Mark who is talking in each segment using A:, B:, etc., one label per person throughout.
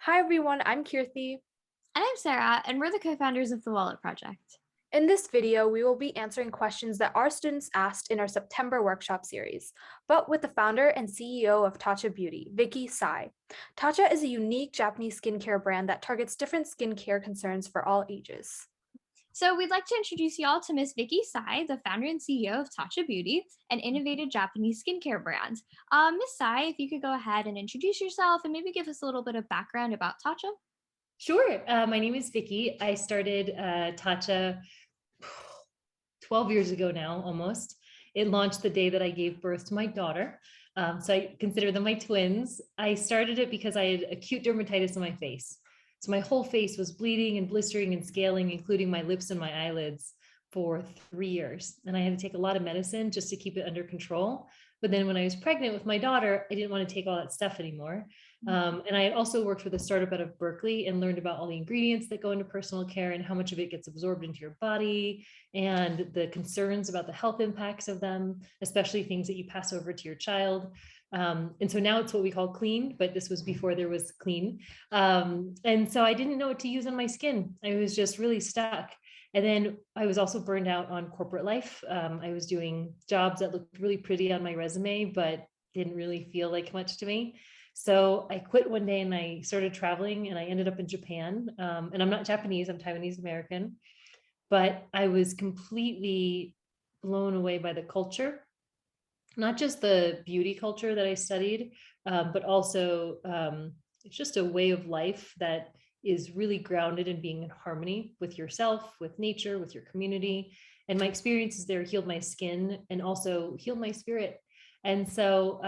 A: Hi everyone, I'm Kirthi.
B: And I'm Sarah, and we're the co-founders of the Wallet Project.
A: In this video, we will be answering questions that our students asked in our September workshop series, but with the founder and CEO of Tatcha Beauty, Vicky Tsai. Tatcha is a unique Japanese skincare brand that targets different skincare concerns for all ages.
B: So we'd like to introduce you all to Ms. Vicky Tsai, the founder and CEO of Tatcha Beauty, an innovative Japanese skincare brand. Ms. Tsai, if you could go ahead and introduce yourself and maybe give us a little bit of background about Tatcha.
C: Sure. My name is Vicky. I started Tatcha 12 years ago now, almost. It launched the day that I gave birth to my daughter. So I consider them my twins. I started it because I had acute dermatitis on my face. So my whole face was bleeding and blistering and scaling, including my lips and my eyelids for 3 years. And I had to take a lot of medicine just to keep it under control. But then when I was pregnant with my daughter, I didn't want to take all that stuff anymore. And I had also worked with a startup out of Berkeley and learned about all the ingredients that go into personal care and how much of it gets absorbed into your body and the concerns about the health impacts of them, especially things that you pass over to your child. And so now it's what we call clean, but this was before there was clean. And so I didn't know what to use on my skin. I was just really stuck. And then I was also burned out on corporate life. I was doing jobs that looked really pretty on my resume, but didn't really feel like much to me. So I quit one day and I started traveling and I ended up in Japan. And I'm not Japanese, I'm Taiwanese American, but I was completely blown away by the culture, not just the beauty culture that I studied, but also it's just a way of life that is really grounded in being in harmony with yourself, with nature, with your community. And my experiences there healed my skin and also healed my spirit. And so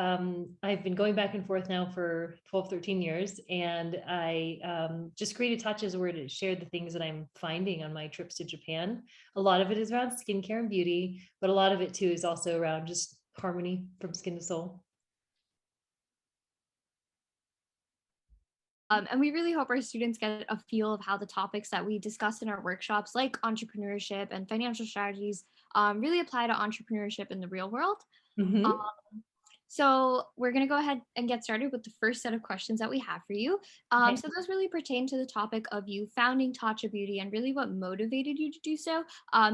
C: I've been going back and forth now for 12, 13 years. And I just created Tatcha as a word to share the things that I'm finding on my trips to Japan. A lot of it is around skincare and beauty, but a lot of it too is also around just harmony from skin to soul.
B: And we really hope our students get a feel of how the topics that we discuss in our workshops, like entrepreneurship and financial strategies, really apply to entrepreneurship in the real world.
C: Mm-hmm.
B: So we're going to go ahead and get started with the first set of questions that we have for you.
C: Okay.
B: So those really pertain to the topic of you founding Tatcha Beauty and really what motivated you to do so.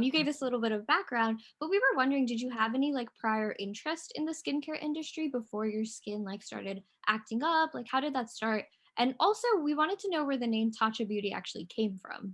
B: You gave us a little bit of background, but we were wondering, did you have any like prior interest in the skincare industry before your skin like started acting up? Like how did that start? And also we wanted to know where the name Tatcha Beauty actually came from.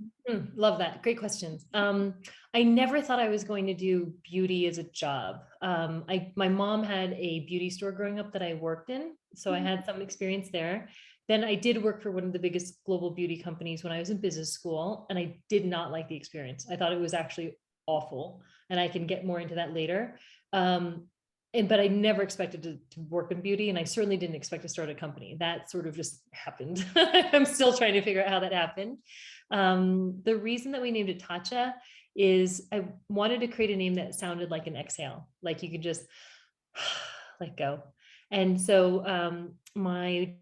C: Love that. Great questions. I never thought I was going to do beauty as a job. My mom had a beauty store growing up that I worked in, so I had some experience there. Then I did work for one of the biggest global beauty companies when I was in business school, and I did not like the experience. I thought it was actually awful, and I can get more into that later. But I never expected to work in beauty, and I certainly didn't expect to start a company. That sort of just happened. I'm still trying to figure out how that happened. The reason that we named it Tatcha is I wanted to create a name that sounded like an exhale, like you could just let go. And so my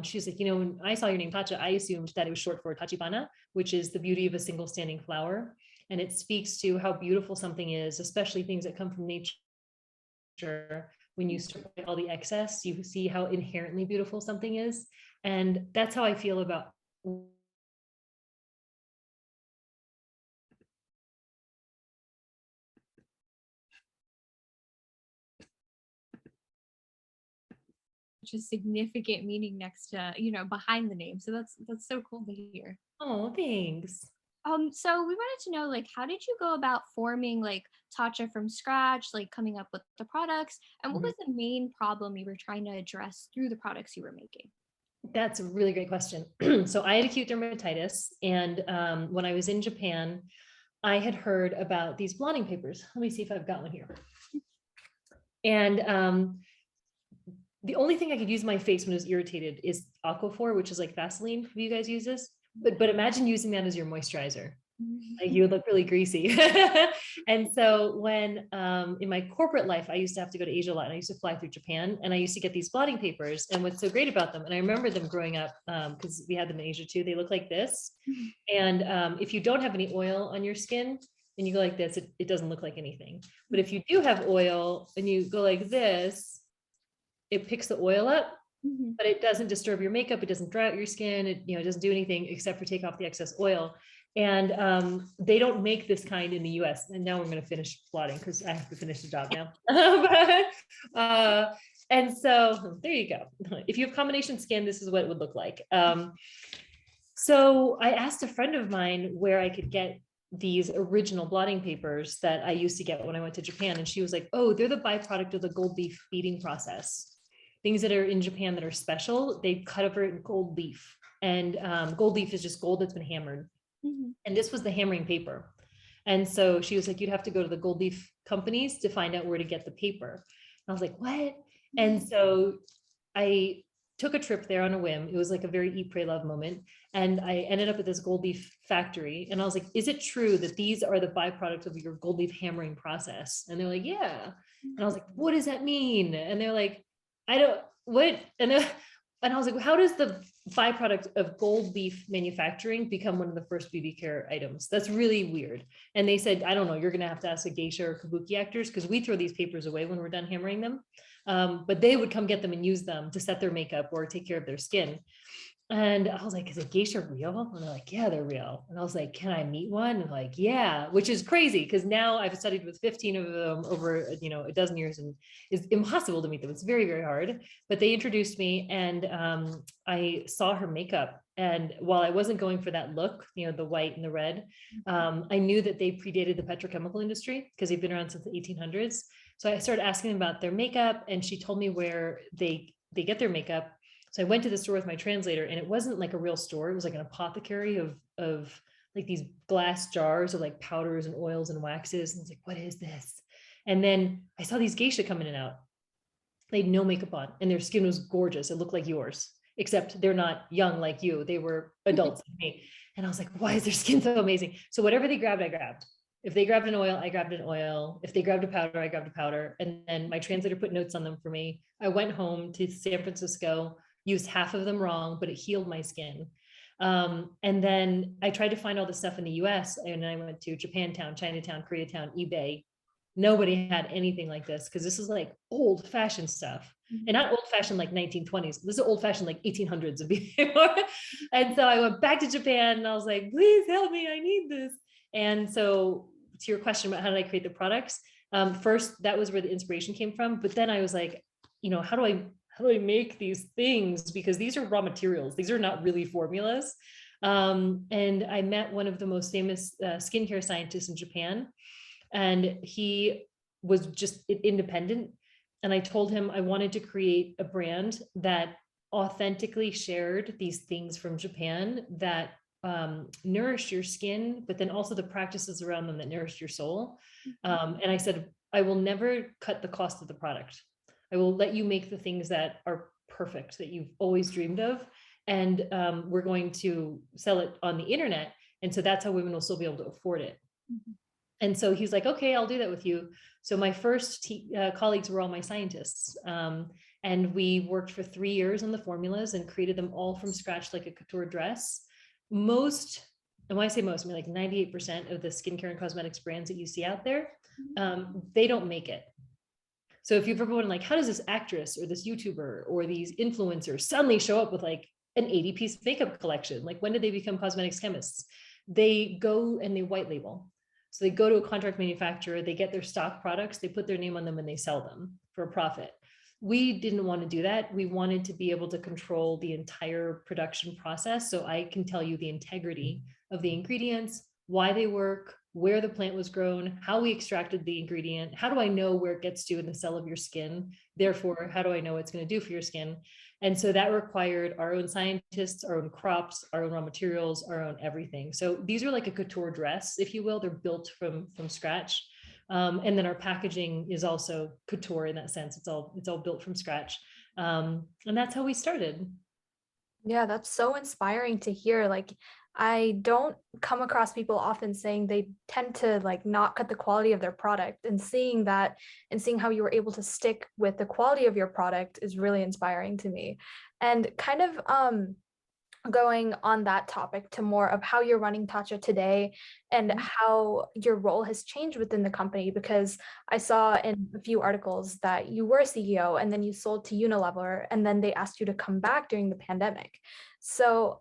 C: she's like, when I saw your name Tatcha, I assumed that it was short for Tachibana, which is the beauty of a single standing flower. And it speaks to how beautiful something is, especially things that come from nature. When you strip away all the excess, you see how inherently beautiful something is. And that's how I feel about
B: Which is significant meaning next to, behind the name. So that's so cool to hear.
C: Oh, thanks.
B: So we wanted to know, like, how did you go about forming like Tatcha from scratch, like coming up with the products, and what was the main problem you were trying to address through the products you were making?
C: That's a really great question. So I had acute dermatitis, and when I was in Japan, I had heard about these blotting papers. Let me see if I've got one here. And the only thing I could use my face when I was irritated is Aquaphor, which is like Vaseline. Have you guys used this? But imagine using that as your moisturizer. Like, you would look really greasy. And so when in my corporate life, I used to have to go to Asia a lot, and I used to fly through Japan, and I used to get these blotting papers. And what's so great about them, and I remember them growing up because we had them in Asia too, they look like this. And if you don't have any oil on your skin and you go like this, it doesn't look like anything. But if you do have oil and you go like this, it picks the oil up, but it doesn't disturb your makeup. It doesn't dry out your skin. It doesn't do anything except for take off the excess oil. And they don't make this kind in the US. And now I'm going to finish blotting because I have to finish the job now. And so there you go. If you have combination skin, this is what it would look like. So I asked a friend of mine where I could get these original blotting papers that I used to get when I went to Japan. And she was like, oh, they're the byproduct of the gold leaf beading process. Things that are in Japan that are special, they cover it in gold leaf. And gold leaf is just gold that's been hammered. And this was the hammering paper. And so she was like, you'd have to go to the gold leaf companies to find out where to get the paper. And I was like, what? And so I took a trip there on a whim. It was like a very eat, pray, love moment. And I ended up at this gold leaf factory. And I was like, is it true that these are the byproduct of your gold leaf hammering process? And they're like, yeah. And I was like, what does that mean? And they're like, I don't, what? And I was like, how does the byproduct of gold leaf manufacturing become one of the first beauty care items? That's really weird. And they said, I don't know, you're going to have to ask a geisha or kabuki actors, because we throw these papers away when we're done hammering them. But they would come get them and use them to set their makeup or take care of their skin. And I was like, is a geisha real? And they're like, yeah, they're real. And I was like, can I meet one? And like, yeah, which is crazy because now I've studied with 15 of them over, a dozen years, and it's impossible to meet them. It's very, very hard. But they introduced me, and I saw her makeup. And while I wasn't going for that look, the white and the red, I knew that they predated the petrochemical industry because they've been around since the 1800s. So I started asking them about their makeup, and she told me where they get their makeup. So I went to the store with my translator, and it wasn't like a real store. It was like an apothecary of like these glass jars of like powders and oils and waxes. And I was like, what is this? And then I saw these geisha come in and out. They had no makeup on, and their skin was gorgeous. It looked like yours, except they're not young like you. They were adults like me. And I was like, why is their skin so amazing? So whatever they grabbed, I grabbed. If they grabbed an oil, I grabbed an oil. If they grabbed a powder, I grabbed a powder. And then my translator put notes on them for me. I went home to San Francisco, used half of them wrong, but it healed my skin. And then I tried to find all the stuff in the US, and I went to Japantown, Chinatown, Koreatown, eBay. Nobody had anything like this because this is like old fashioned stuff, and not old fashioned like 1920s. This is old fashioned like 1800s of before. And so I went back to Japan, and I was like, please help me, I need this. And so to your question about how did I create the products, first, that was where the inspiration came from. But then I was like, how do I make these things? Because these are raw materials. These are not really formulas. And I met one of the most famous skincare scientists in Japan, and he was just independent. And I told him I wanted to create a brand that authentically shared these things from Japan that nourish your skin, but then also the practices around them that nourish your soul. And I said, I will never cut the cost of the product. I will let you make the things that are perfect, that you've always dreamed of. And we're going to sell it on the internet. And so that's how women will still be able to afford it. And so he's like, okay, I'll do that with you. So my first colleagues were all my scientists. And we worked for 3 years on the formulas and created them all from scratch, like a couture dress. Most, and when I say most, I mean like 98% of the skincare and cosmetics brands that you see out there, they don't make it. So if you've ever wondered, like, how does this actress or this YouTuber or these influencers suddenly show up with like an 80-piece makeup collection? Like, when did they become cosmetics chemists? They go and they white label. So they go to a contract manufacturer, they get their stock products, they put their name on them, and they sell them for a profit. We didn't want to do that. We wanted to be able to control the entire production process. So I can tell you the integrity of the ingredients, why they work, where the plant was grown, how we extracted the ingredient, how do I know where it gets to in the cell of your skin? Therefore, how do I know what it's going to do for your skin? And so that required our own scientists, our own crops, our own raw materials, our own everything. So these are like a couture dress, if you will. They're built from scratch. And then our packaging is also couture in that sense. It's all built from scratch. And that's how we started.
A: Yeah, that's so inspiring to hear. Like, I don't come across people often saying they tend to like not cut the quality of their product, and seeing that and seeing how you were able to stick with the quality of your product is really inspiring to me. And kind of going on that topic to more of how you're running Tatcha today and how your role has changed within the company, because I saw in a few articles that you were CEO and then you sold to Unilever and then they asked you to come back during the pandemic. So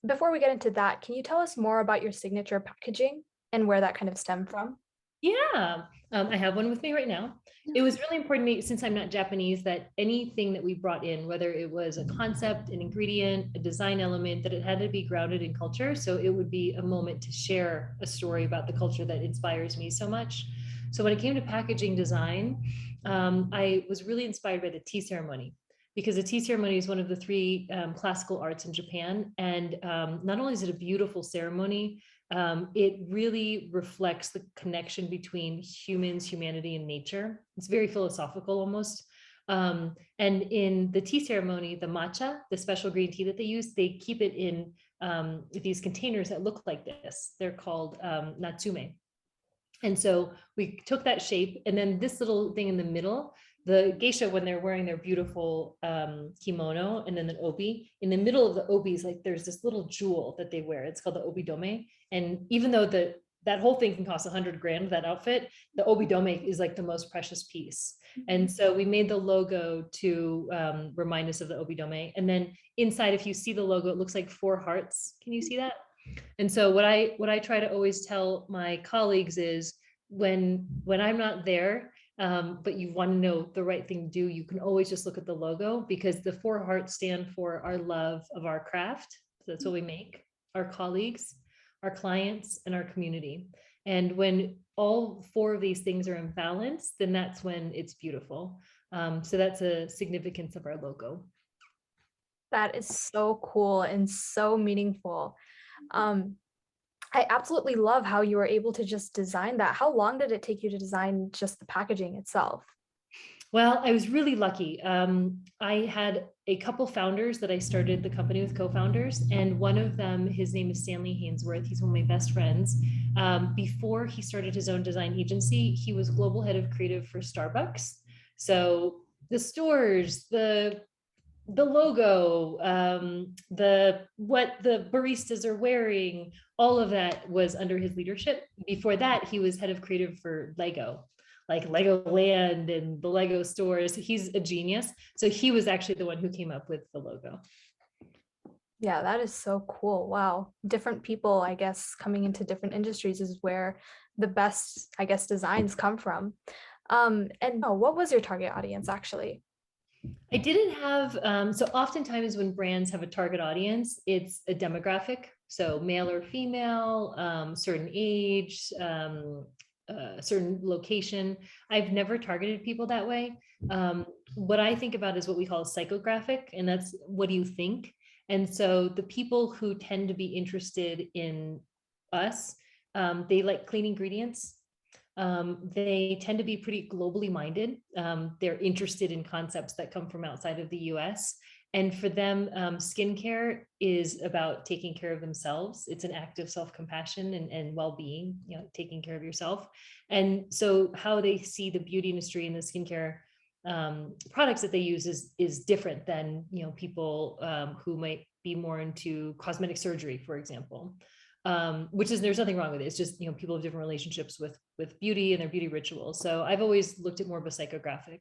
A: before we get into that, can you tell us more about your signature packaging and where that kind of stemmed from?
C: Yeah, I have one with me right now. It was really important to me, since I'm not Japanese, that anything that we brought in, whether it was a concept, an ingredient, a design element, that it had to be grounded in culture. So it would be a moment to share a story about the culture that inspires me so much. So when it came to packaging design, I was really inspired by the tea ceremony, because the tea ceremony is one of the three classical arts in Japan. And not only is it a beautiful ceremony, it really reflects the connection between humans, humanity, and nature. It's very philosophical almost. And in the tea ceremony, the matcha, the special green tea that they use, they keep it in these containers that look like this. They're called natsume. And so we took that shape, and then this little thing in the middle, the geisha, when they're wearing their beautiful kimono, and then the obi, in the middle of the obi is like, there's this little jewel that they wear. It's called the obidome. And even though that whole thing can cost 100 grand, that outfit, the obidome is like the most precious piece. And so we made the logo to remind us of the obidome. And then inside, if you see the logo, it looks like 4 hearts. Can you see that? And so what I try to always tell my colleagues is, when I'm not there, but you want to know the right thing to do, you can always just look at the logo, because the 4 hearts stand for our love of our craft. So that's what we make, our colleagues, our clients, and our community. And when all 4 of these things are in balance, then that's when it's beautiful. So that's a significance of our logo.
A: That is so cool and so meaningful. I absolutely love how you were able to just design that. How long did it take you to design just the packaging itself?
C: Well, I was really lucky. I had a couple founders that I started the company with, co-founders, and one of them, his name is Stanley Hainsworth. He's one of my best friends. Before he started his own design agency, he was global head of creative for Starbucks. So the stores, the logo, what the baristas are wearing, all of that was under his leadership. Before that, he was head of creative for Lego, like Legoland and the Lego stores. He's a genius. So he was actually the one who came up with the logo.
A: Yeah, that is so cool. Wow. Different people, I guess, coming into different industries is where the best, I guess, designs come from. And what was your target audience actually?
C: I didn't have, so oftentimes when brands have a target audience, it's a demographic. So male or female, certain age, certain location. I've never targeted people that way. What I think about is what we call a psychographic, and that's what do you think? And so the people who tend to be interested in us, they like clean ingredients. They tend to be pretty globally minded. They're interested in concepts that come from outside of the US. And for them, skincare is about taking care of themselves. It's an act of self-compassion and well-being, taking care of yourself. And so how they see the beauty industry and the skincare products that they use is different than people who might be more into cosmetic surgery, for example. Which is, there's nothing wrong with it. It's just, people have different relationships with beauty and their beauty rituals. So I've always looked at more of a psychographic.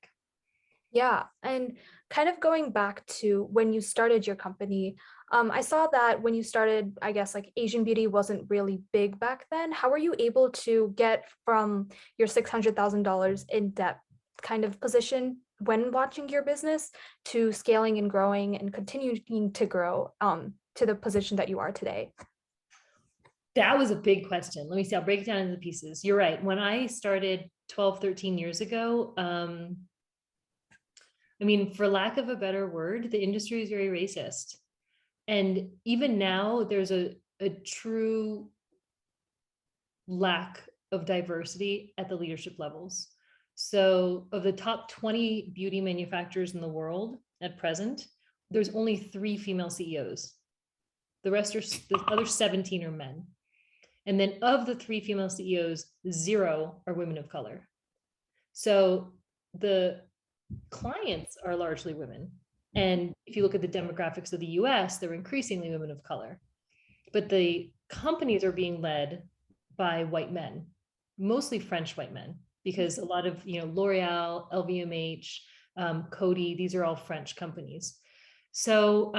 A: Yeah, and kind of going back to when you started your company, I saw that when you started, I guess like Asian beauty wasn't really big back then. How were you able to get from your $600,000 in debt kind of position when launching your business to scaling and growing and continuing to grow to the position that you are today?
C: That was a big question. Let me see, I'll break it down into pieces. You're right. When I started 12, 13 years ago, for lack of a better word, the industry is very racist. And even now, there's a true lack of diversity at the leadership levels. So of the top 20 beauty manufacturers in the world at present, there's only 3 female CEOs. The other 17 are men. And then of the 3 female CEOs, 0 are women of color. So the clients are largely women. And if you look at the demographics of the US, they're increasingly women of color. But the companies are being led by white men, mostly French white men, because a lot of, L'Oreal, LVMH, Coty, these are all French companies. So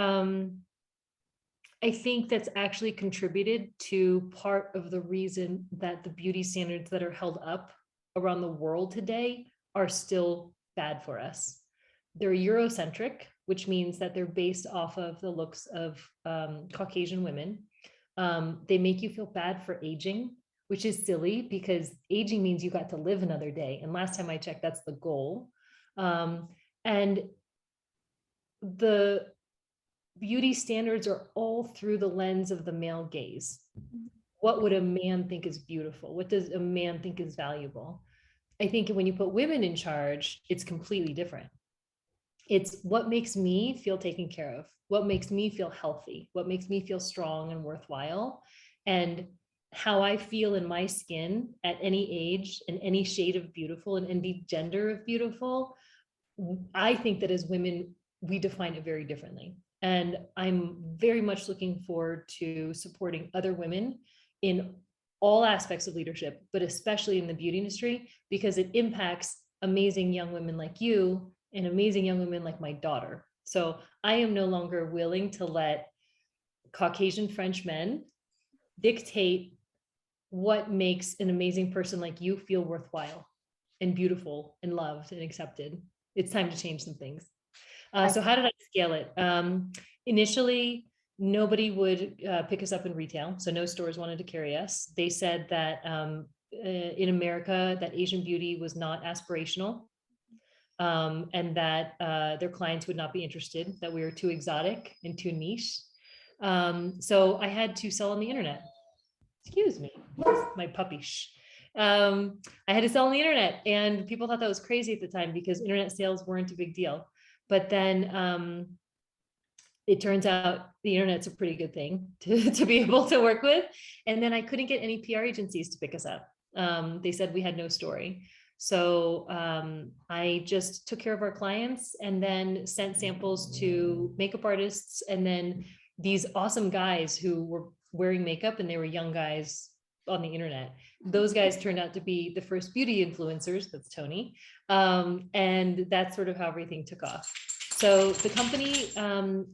C: I think that's actually contributed to part of the reason that the beauty standards that are held up around the world today are still bad for us. They're Eurocentric, which means that they're based off of the looks of Caucasian women. They make you feel bad for aging, which is silly because aging means you got to live another day. And last time I checked, that's the goal. And the beauty standards are all through the lens of the male gaze. What would a man think is beautiful? What does a man think is valuable? I think when you put women in charge, it's completely different. It's what makes me feel taken care of, what makes me feel healthy, what makes me feel strong and worthwhile, and how I feel in my skin at any age and any shade of beautiful and any gender of beautiful. I think that as women, we define it very differently. And I'm very much looking forward to supporting other women in all aspects of leadership, but especially in the beauty industry, because it impacts amazing young women like you and amazing young women like my daughter. So I am no longer willing to let Caucasian French men dictate what makes an amazing person like you feel worthwhile and beautiful and loved and accepted. It's time to change some things. So how did I scale it? Initially, nobody would pick us up in retail. So no stores wanted to carry us. They said that in America, that Asian beauty was not aspirational, and that their clients would not be interested, that we were too exotic and too niche. So I had to sell on the internet. Excuse me, my puppy. I had to sell on the internet, and people thought that was crazy at the time because internet sales weren't a big deal. But then it turns out the internet's a pretty good thing to be able to work with. And then I couldn't get any PR agencies to pick us up. They said we had no story. So I just took care of our clients and then sent samples to makeup artists. And then these awesome guys who were wearing makeup, and they were young guys on the internet. Those guys turned out to be the first beauty influencers. That's Tony. And that's sort of how everything took off. So the company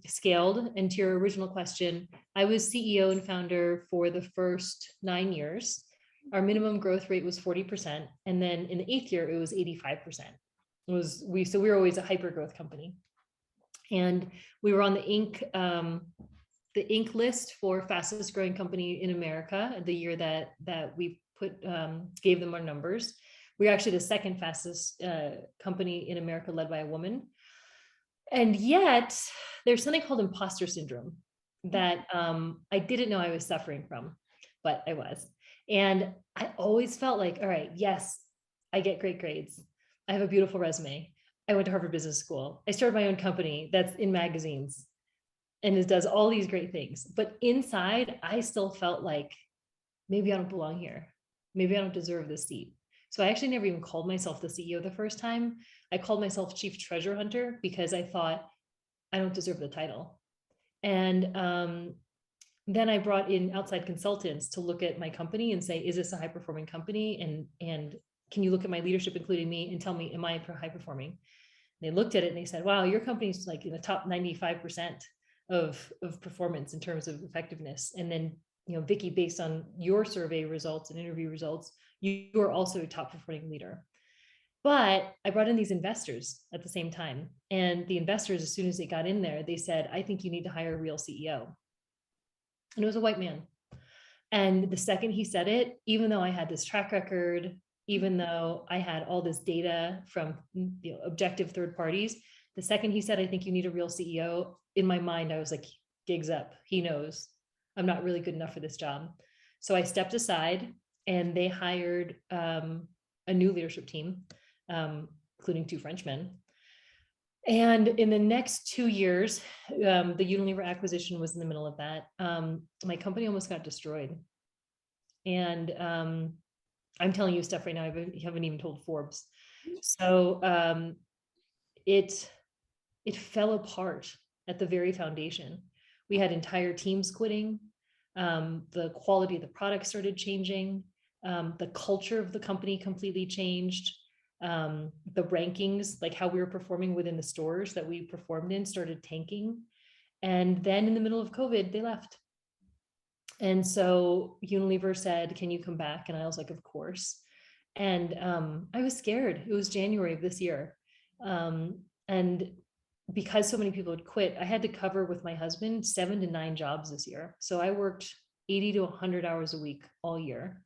C: scaled, and to your original question, I was CEO and founder for the first 9 years. Our minimum growth rate was 40%. And then in the 8th year, it was 85%. So we were always a hyper growth company. And we were on the Inc. list for fastest growing company in America the year that we gave them our numbers. We're actually the second fastest company in America led by a woman. And yet there's something called imposter syndrome that I didn't know I was suffering from, but I was. And I always felt like, all right, yes, I get great grades. I have a beautiful resume. I went to Harvard Business School. I started my own company that's in magazines and it does all these great things. But inside, I still felt like maybe I don't belong here. Maybe I don't deserve this seat. So I actually never even called myself the CEO the first time. I called myself Chief Treasure Hunter because I thought I don't deserve the title. And then I brought in outside consultants to look at my company and say, is this a high performing company? And can you look at my leadership, including me, and tell me, am I high performing? They looked at it and they said, wow, your company's like in the top 95% of performance in terms of effectiveness. And then, Vicky, based on your survey results and interview results, you are also a top performing leader. But I brought in these investors at the same time. And the investors, as soon as they got in there, they said, I think you need to hire a real CEO. And it was a white man. And the second he said it, even though I had this track record, even though I had all this data from objective third parties, the second he said, I think you need a real CEO, in my mind, I was like, gigs up. He knows I'm not really good enough for this job. So I stepped aside and they hired a new leadership team, including 2 Frenchmen. And in the next 2 years, the Unilever acquisition was in the middle of that. My company almost got destroyed. And I'm telling you stuff right now, I haven't even told Forbes. So it fell apart at the very foundation. We had entire teams quitting. The quality of the product started changing. The culture of the company completely changed. The rankings, like how we were performing within the stores that we performed in, started tanking. And then in the middle of COVID, they left. And so Unilever said, "Can you come back?" And I was like, "Of course." And I was scared. It was January of this year. And because so many people had quit, I had to cover with my husband 7 to 9 jobs this year. So I worked 80 to 100 hours a week all year.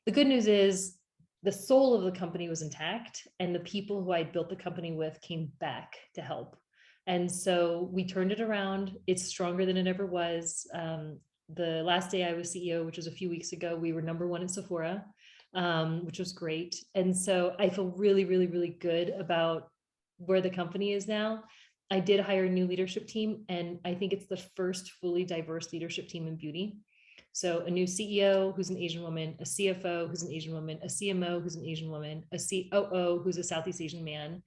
C: The good news is the soul of the company was intact, and the people who I built the company with came back to help. And so we turned it around. It's stronger than it ever was. The last day I was CEO, which was a few weeks ago, we were #1 at Sephora, which was great. And so I feel really, really, really good about where the company is now. I did hire a new leadership team, and I think it's the first fully diverse leadership team in beauty. So a new CEO who's an Asian woman, a CFO who's an Asian woman, a CMO who's an Asian woman, a COO who's a Southeast Asian man.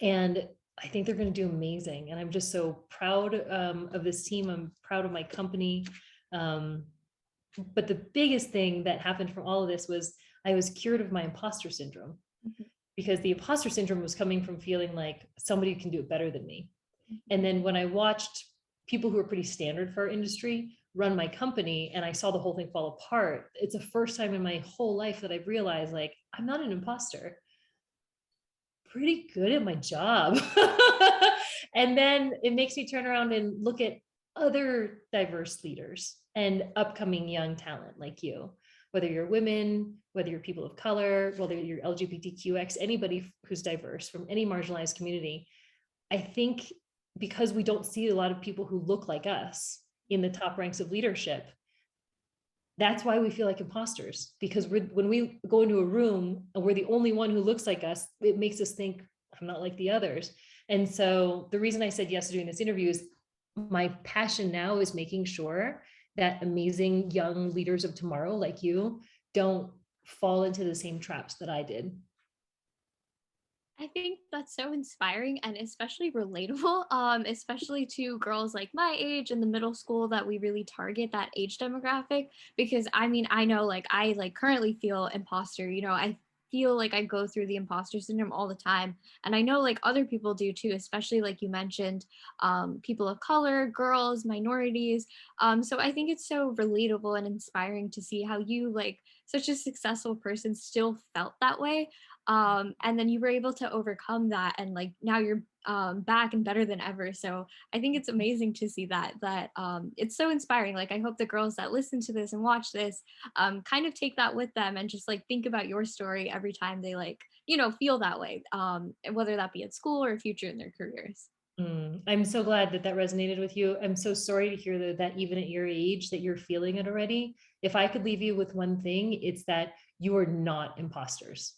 C: And I think they're going to do amazing. And I'm just so proud of this team. I'm proud of my company. But the biggest thing that happened from all of this was I was cured of my imposter syndrome. Mm-hmm. Because the imposter syndrome was coming from feeling like somebody can do it better than me. Mm-hmm. And then when I watched people who are pretty standard for our industry run my company and I saw the whole thing fall apart, it's the first time in my whole life that I've realized, like, I'm not an imposter. Pretty good at my job. And then it makes me turn around and look at other diverse leaders and upcoming young talent like you, whether you're women, whether you're people of color, whether you're LGBTQX, anybody who's diverse from any marginalized community. I think because we don't see a lot of people who look like us in the top ranks of leadership, that's why we feel like imposters, because when we go into a room and we're the only one who looks like us, it makes us think, I'm not like the others. And so the reason I said yes to doing this interview is my passion now is making sure that amazing young leaders of tomorrow like you don't fall into the same traps that I did.
B: I think that's so inspiring and especially relatable, especially to girls like my age in the middle school that we really target that age demographic. Because I mean, I know like I like currently feel imposter, I feel like I go through the imposter syndrome all the time. And I know like other people do too, especially like you mentioned, people of color, girls, minorities. So I think it's so relatable and inspiring to see how you, like such a successful person, still felt that way, and then you were able to overcome that, and like now you're back and better than ever. So I think it's amazing to see that it's so inspiring. Like I hope the girls that listen to this and watch this kind of take that with them and just like think about your story every time they like feel that way, whether that be at school or future in their careers.
C: I'm so glad that resonated with you. I'm so sorry to hear that even at your age that you're feeling it already. If I could leave you with one thing, it's that you are not imposters.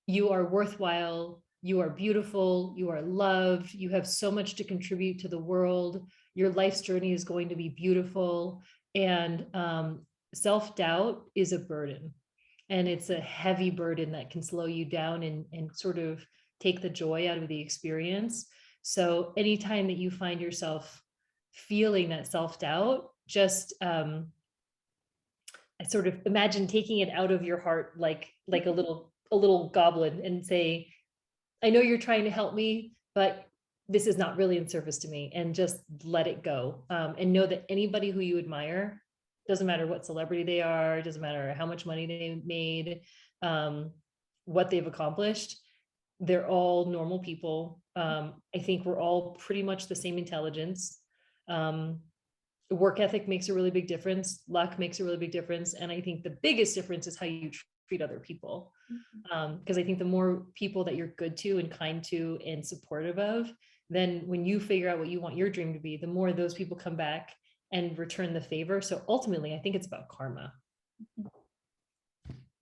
C: You are worthwhile, you are beautiful, you are loved, you have so much to contribute to the world. Your life's journey is going to be beautiful. And self-doubt is a burden. And it's a heavy burden that can slow you down and sort of take the joy out of the experience. So anytime that you find yourself feeling that self-doubt, just I sort of imagine taking it out of your heart like a little goblin and say, I know you're trying to help me, but this is not really in service to me, and just let it go. And know that anybody who you admire, doesn't matter what celebrity they are, doesn't matter how much money they made, what they've accomplished, they're all normal people. I think we're all pretty much the same intelligence. Work ethic makes a really big difference. Luck makes a really big difference. And I think the biggest difference is how you treat other people. Because I think the more people that you're good to and kind to and supportive of, then when you figure out what you want your dream to be, the more those people come back and return the favor. So ultimately, I think it's about karma.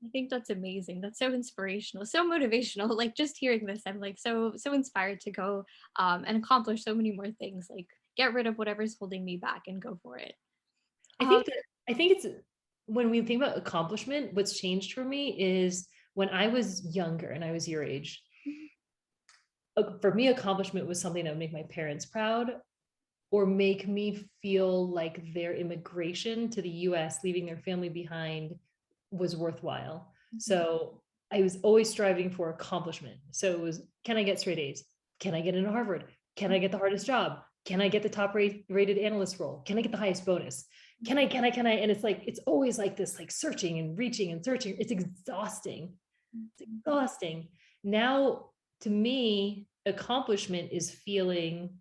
B: I think that's amazing. That's so inspirational, so motivational. Like just hearing this, I'm like so inspired to go and accomplish so many more things. Like get rid of whatever's holding me back and go for it.
C: I
B: Um,
C: think that I think it's when we think about accomplishment, what's changed for me is when I was younger and I was your age, for me, accomplishment was something that would make my parents proud or make me feel like their immigration to the US, leaving their family behind, was worthwhile. So I was always striving for accomplishment. So it was, can I get straight A's? Can I get into Harvard? Can I get the hardest job? Can I get the top rated analyst role? Can I get the highest bonus? Can I? And it's like, it's always like this, like searching and reaching and searching. It's exhausting. It's exhausting. Now, to me, accomplishment is feeling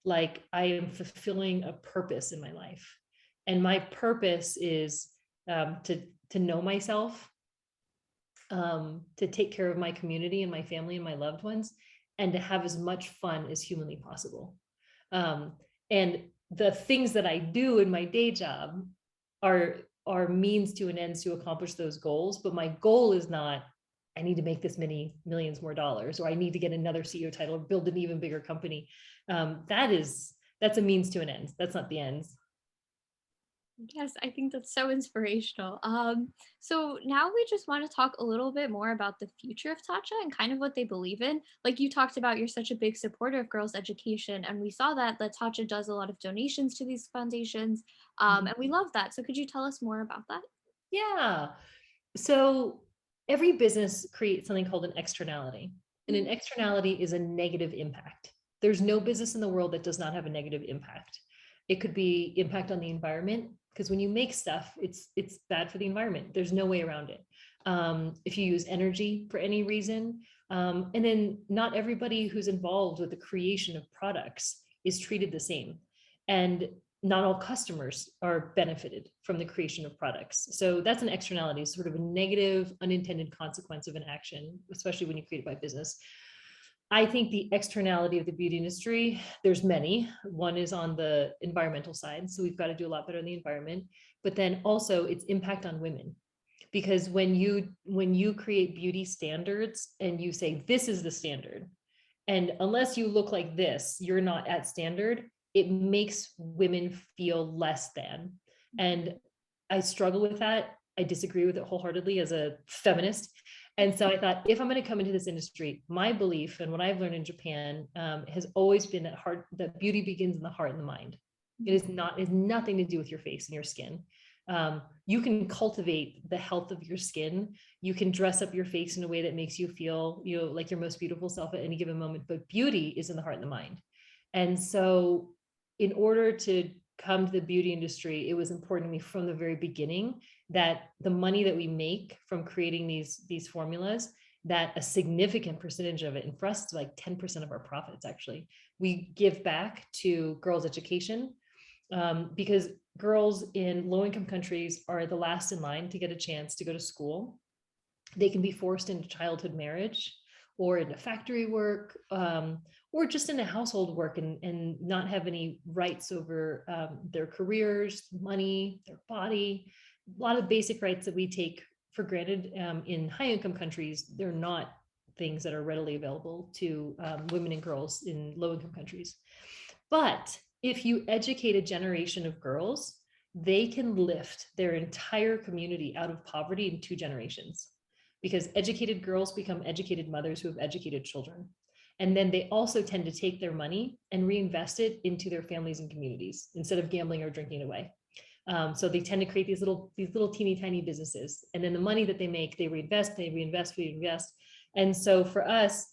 C: like I am fulfilling a purpose in my life. And my purpose is to know myself, to take care of my community and my family and my loved ones, and to have as much fun as humanly possible. And the things that I do in my day job are means to an ends to accomplish those goals. But my goal is not, I need to make this many millions more dollars, or I need to get another CEO title or build an even bigger company. That's a means to an end. That's not the ends.
B: Yes, I think that's so inspirational. So now we just want to talk a little bit more about the future of Tatcha and kind of what they believe in. Like you talked about, you're such a big supporter of girls' education, and we saw that Tatcha does a lot of donations to these foundations, and we love that. So could you tell us more about that?
C: Yeah. So every business creates something called an externality, and an externality is a negative impact. There's no business in the world that does not have a negative impact. It could be impact on the environment, because when you make stuff, it's bad for the environment. There's no way around it. If you use energy for any reason, and then not everybody who's involved with the creation of products is treated the same. And not all customers are benefited from the creation of products. So that's an externality, sort of a negative, unintended consequence of an action, especially when you create it by business. I think the externality of the beauty industry, there's many. One is on the environmental side. So we've got to do a lot better in the environment, but then also its impact on women. Because when you create beauty standards and you say, this is the standard, and unless you look like this, you're not at standard, it makes women feel less than. And I struggle with that. I disagree with it wholeheartedly as a feminist. And so I thought, if I'm going to come into this industry, my belief and what I've learned in Japan has always been that beauty begins in the heart and the mind. It is not, it has nothing to do with your face and your skin. You can cultivate the health of your skin. You can dress up your face in a way that makes you feel, like your most beautiful self at any given moment. But beauty is in the heart and the mind. And so, in order to come to the beauty industry, it was important to me from the very beginning that the money that we make from creating these formulas, that a significant percentage of it, and for us, it's like 10% of our profits, actually, we give back to girls' education, because girls in low-income countries are the last in line to get a chance to go to school. They can be forced into childhood marriage or into factory work, or just into household work, and not have any rights over their careers, money, their body. A lot of basic rights that we take for granted in high income countries, they're not things that are readily available to women and girls in low income countries. But if you educate a generation of girls, they can lift their entire community out of poverty in 2 generations, because educated girls become educated mothers who have educated children. And then they also tend to take their money and reinvest it into their families and communities instead of gambling or drinking away. So they tend to create these little teeny tiny businesses. And then the money that they make, they reinvest. And so for us,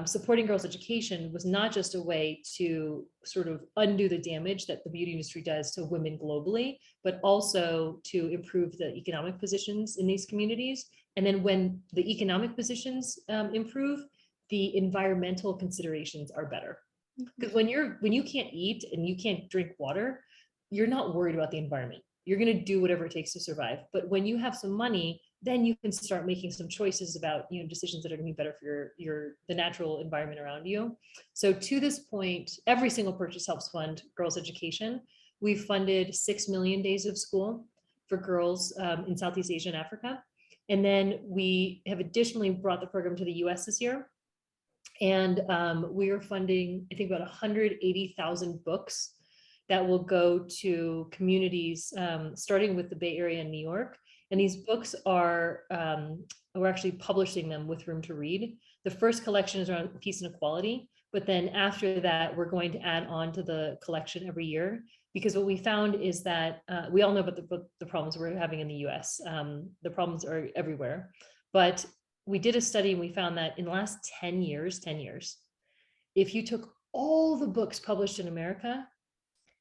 C: supporting girls' education was not just a way to sort of undo the damage that the beauty industry does to women globally, but also to improve the economic positions in these communities. And then when the economic positions improve, the environmental considerations are better. Because when you can't eat and you can't drink water, you're not worried about the environment. You're going to do whatever it takes to survive. But when you have some money, then you can start making some choices about, decisions that are going to be better for the natural environment around you. So to this point, every single purchase helps fund girls' education. We've funded 6 million days of school for girls in Southeast Asia and Africa. And then we have additionally brought the program to the US this year. And we are funding, I think, about 180,000 books that will go to communities, starting with the Bay Area and New York. And these books are, we're actually publishing them with Room to Read. The first collection is around peace and equality, but then after that, we're going to add on to the collection every year. Because what we found is that we all know about the problems we're having in the US. The problems are everywhere. But we did a study and we found that in the last 10 years, if you took all the books published in America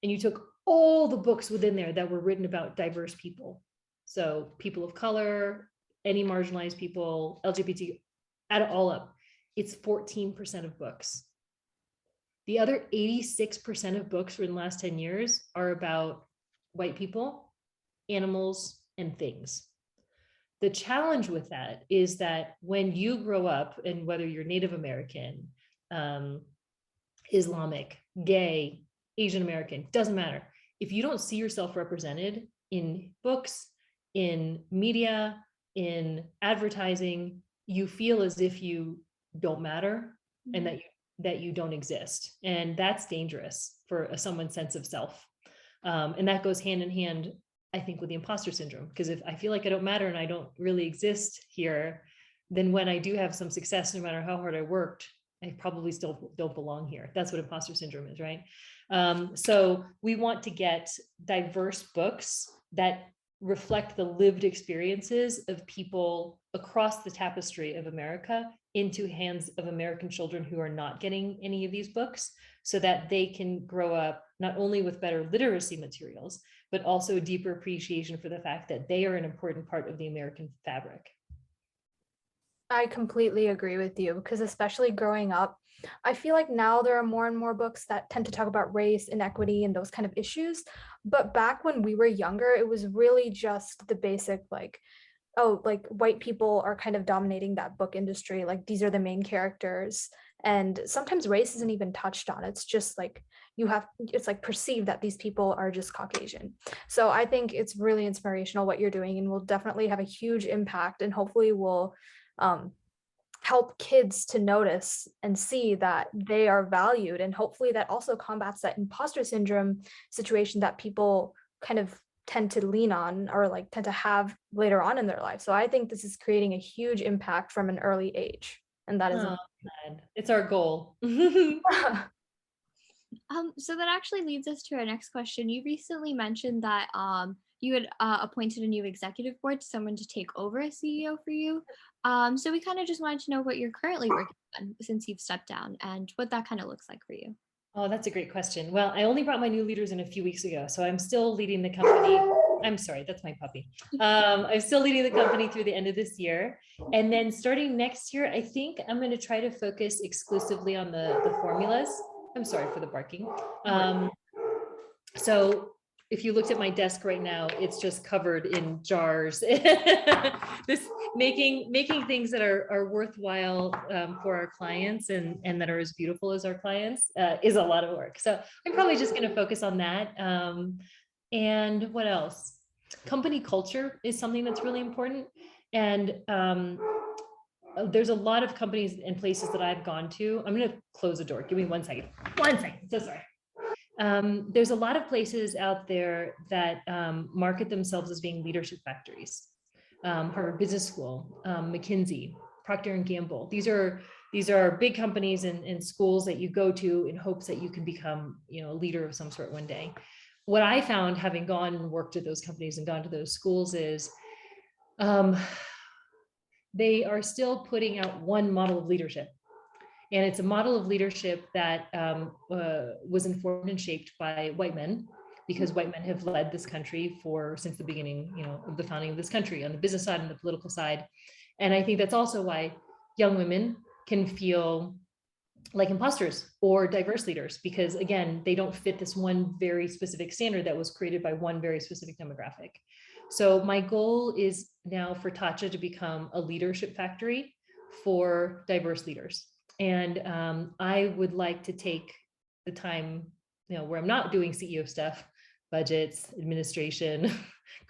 C: and you took all the books within there that were written about diverse people, so people of color, any marginalized people, LGBT, add it all up, it's 14% of books. The other 86% of books written in the last 10 years are about white people, animals, and things. The challenge with that is that when you grow up, and whether you're Native American, Islamic, gay, Asian American, doesn't matter. If you don't see yourself represented in books, in media, in advertising, you feel as if you don't matter and that you don't exist. And that's dangerous for someone's sense of self. And that goes hand in hand, I think, with the imposter syndrome, because if I feel like I don't matter and I don't really exist here, then when I do have some success, no matter how hard I worked, I probably still don't belong here. That's what imposter syndrome is, right? So we want to get diverse books that reflect the lived experiences of people across the tapestry of America into hands of American children who are not getting any of these books, so that they can grow up not only with better literacy materials, but also a deeper appreciation for the fact that they are an important part of the American fabric.
A: I completely agree with you, because especially growing up, I feel like now there are more and more books that tend to talk about race, inequity, and those kind of issues. But back when we were younger, it was really just the basic, like, oh, like white people are kind of dominating that book industry. Like these are the main characters. And sometimes race isn't even touched on. It's just like it's like perceived that these people are just Caucasian. So I think it's really inspirational what you're doing, and will definitely have a huge impact, and hopefully will help kids to notice and see that they are valued, and hopefully that also combats that imposter syndrome situation that people kind of tend to lean on, or like tend to have later on in their life. So I think this is creating a huge impact from an early age, and that is
C: it's our goal.
B: So that actually leads us to our next question. You recently mentioned that you had appointed a new executive board, someone to take over as CEO for you. So we kind of just wanted to know what you're currently working on since you've stepped down, and what that kind of looks like for you.
C: Oh, that's a great question. Well, I only brought my new leaders in a few weeks ago, so I'm still leading the company. I'm sorry, that's my puppy. I'm still leading the company through the end of this year. And then starting next year, I think I'm going to try to focus exclusively on the formulas. I'm sorry for the barking. So if you looked at my desk right now, it's just covered in jars. This making things that are worthwhile for our clients and that are as beautiful as our clients is a lot of work. So I'm probably just going to focus on that. And what else? Company culture is something that's really important. And there's a lot of companies and places that I've gone to. I'm going to close the door. Give me 1 second. 1 second. So sorry. There's a lot of places out there that market themselves as being leadership factories. Harvard Business School, McKinsey, Procter & Gamble. These are big companies and schools that you go to in hopes that you can become, a leader of some sort one day. What I found, having gone and worked at those companies and gone to those schools, is they are still putting out one model of leadership. And it's a model of leadership that was informed and shaped by white men, because white men have led this country since the beginning, of the founding of this country, on the business side and the political side. And I think that's also why young women can feel like imposters or diverse leaders, because again, they don't fit this one very specific standard that was created by one very specific demographic. So my goal is now for Tatcha to become a leadership factory for diverse leaders. And I would like to take the time, where I'm not doing CEO stuff, budgets, administration,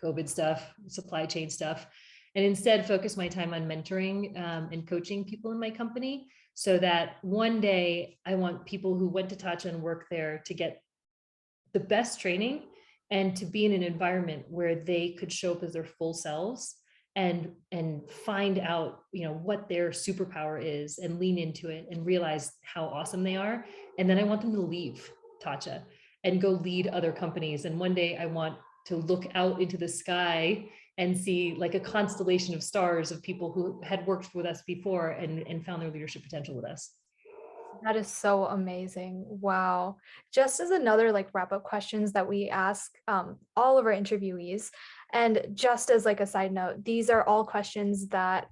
C: COVID stuff, supply chain stuff, and instead focus my time on mentoring and coaching people in my company, so that one day I want people who went to Tatcha and work there to get the best training and to be in an environment where they could show up as their full selves and find out, what their superpower is and lean into it and realize how awesome they are. And then I want them to leave Tatcha and go lead other companies. And one day I want to look out into the sky and see like a constellation of stars of people who had worked with us before and found their leadership potential with us.
A: That is so amazing. Wow. Just as another like wrap up questions that we ask all of our interviewees, and just as like a side note, these are all questions that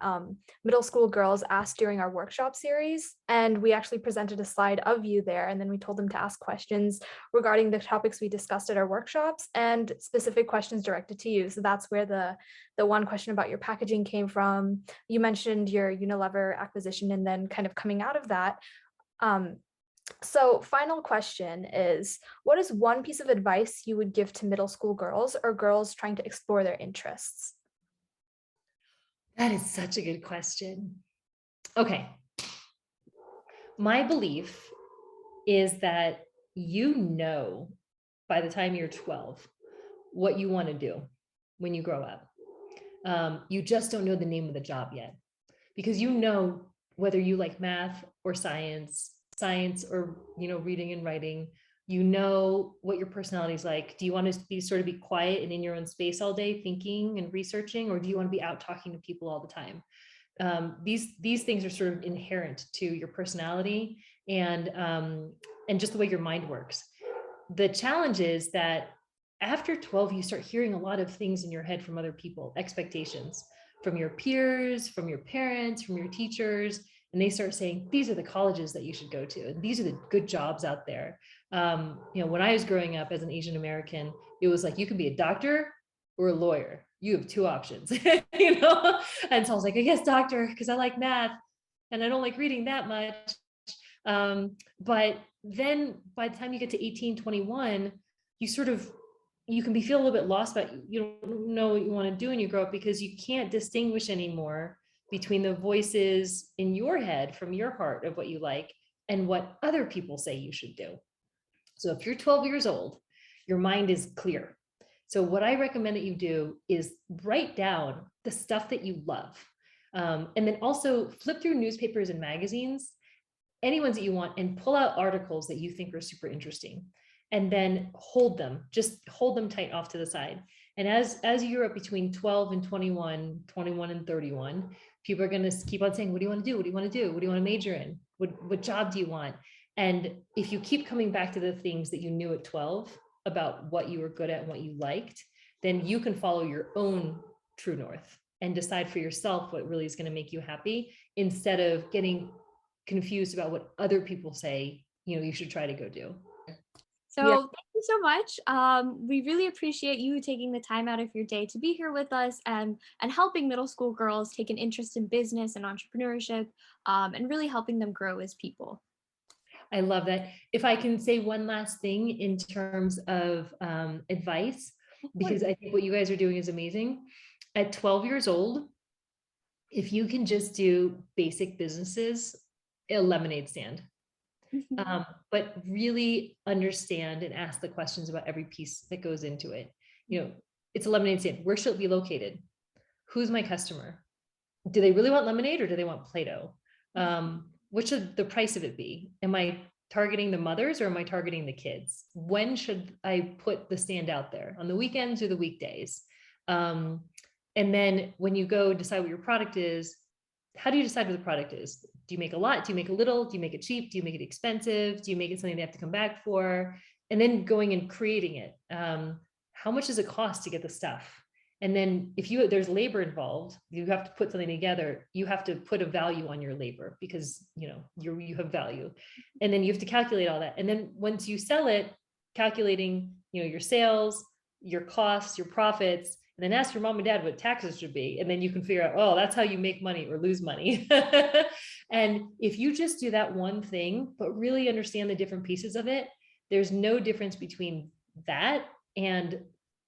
A: middle school girls asked during our workshop series. And we actually presented a slide of you there, and then we told them to ask questions regarding the topics we discussed at our workshops and specific questions directed to you. So that's where the one question about your packaging came from. You mentioned your Unilever acquisition and then kind of coming out of that. So final question is, what is one piece of advice you would give to middle school girls or girls trying to explore their interests?
C: That is such a good question. Okay. My belief is that by the time you're 12 what you want to do when you grow up. You just don't know the name of the job yet, because whether you like math or science or reading and writing, what your personality is like. Do you want to be quiet and in your own space all day thinking and researching, or do you want to be out talking to people all the time? These things are sort of inherent to your personality and just the way your mind works. The challenge is that after 12, you start hearing a lot of things in your head from other people, expectations from your peers, from your parents, from your teachers, and they start saying, these are the colleges that you should go to, and these are the good jobs out there. When I was growing up as an Asian American, it was like, you can be a doctor or a lawyer. You have two options, And so I was like, I guess doctor, because I like math and I don't like reading that much. But then by the time you get to 18, 21, you can feel a little bit lost, but you don't know what you want to do when you grow up, because you can't distinguish anymore between the voices in your head from your heart of what you like and what other people say you should do. So if you're 12 years old, your mind is clear. So what I recommend that you do is write down the stuff that you love. And then also flip through newspapers and magazines, any ones that you want, and pull out articles that you think are super interesting. And then just hold them tight off to the side. And as you're up between 12 and 21, 21 and 31, people are going to keep on saying, what do you want to do? What do you want to do? What do you want to major in? What job do you want? And if you keep coming back to the things that you knew at 12 about what you were good at and what you liked, then you can follow your own true north and decide for yourself what really is going to make you happy, instead of getting confused about what other people say, you should try to go do.
B: So thank you so much. We really appreciate you taking the time out of your day to be here with us and helping middle school girls take an interest in business and entrepreneurship, and really helping them grow as people.
C: I love that. If I can say one last thing in terms of advice, because I think what you guys are doing is amazing. At 12 years old, if you can just do basic businesses, a lemonade stand. But really understand and ask the questions about every piece that goes into it. It's a lemonade stand. Where should it be located? Who's my customer? Do they really want lemonade or do they want Play-Doh? What should the price of it be? Am I targeting the mothers or am I targeting the kids? When should I put the stand out there? On the weekends or the weekdays? And then when you go decide what your product is, how do you decide what the product is? Do you make a lot? Do you make a little? Do you make it cheap? Do you make it expensive? Do you make it something they have to come back for? And then going and creating it. How much does it cost to get the stuff? And then if there's labor involved, you have to put something together. You have to put a value on your labor, because you have value. And then you have to calculate all that. And then once you sell it, calculating your sales, your costs, your profits, and then ask your mom and dad what taxes should be. And then you can figure out, oh, that's how you make money or lose money. And if you just do that one thing, but really understand the different pieces of it, there's no difference between that and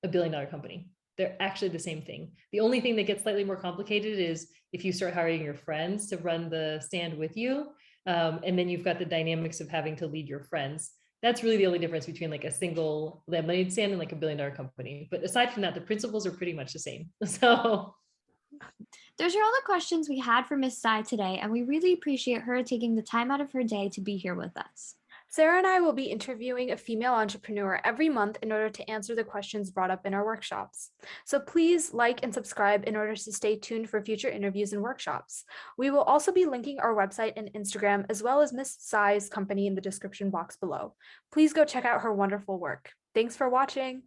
C: a $1 billion company. they're actually the same thing. The only thing that gets slightly more complicated is if you start hiring your friends to run the stand with you, and then you've got the dynamics of having to lead your friends. That's really the only difference between like a single lemonade stand and like a $1 billion company. But aside from that, the principles are pretty much the same. So
B: those are all the questions we had for Ms. Tsai today, and we really appreciate her taking the time out of her day to be here with us.
A: Sarah and I will be interviewing a female entrepreneur every month in order to answer the questions brought up in our workshops. So please like and subscribe in order to stay tuned for future interviews and workshops. We will also be linking our website and Instagram, as well as Ms. Tsai's company, in the description box below. Please go check out her wonderful work. Thanks for watching.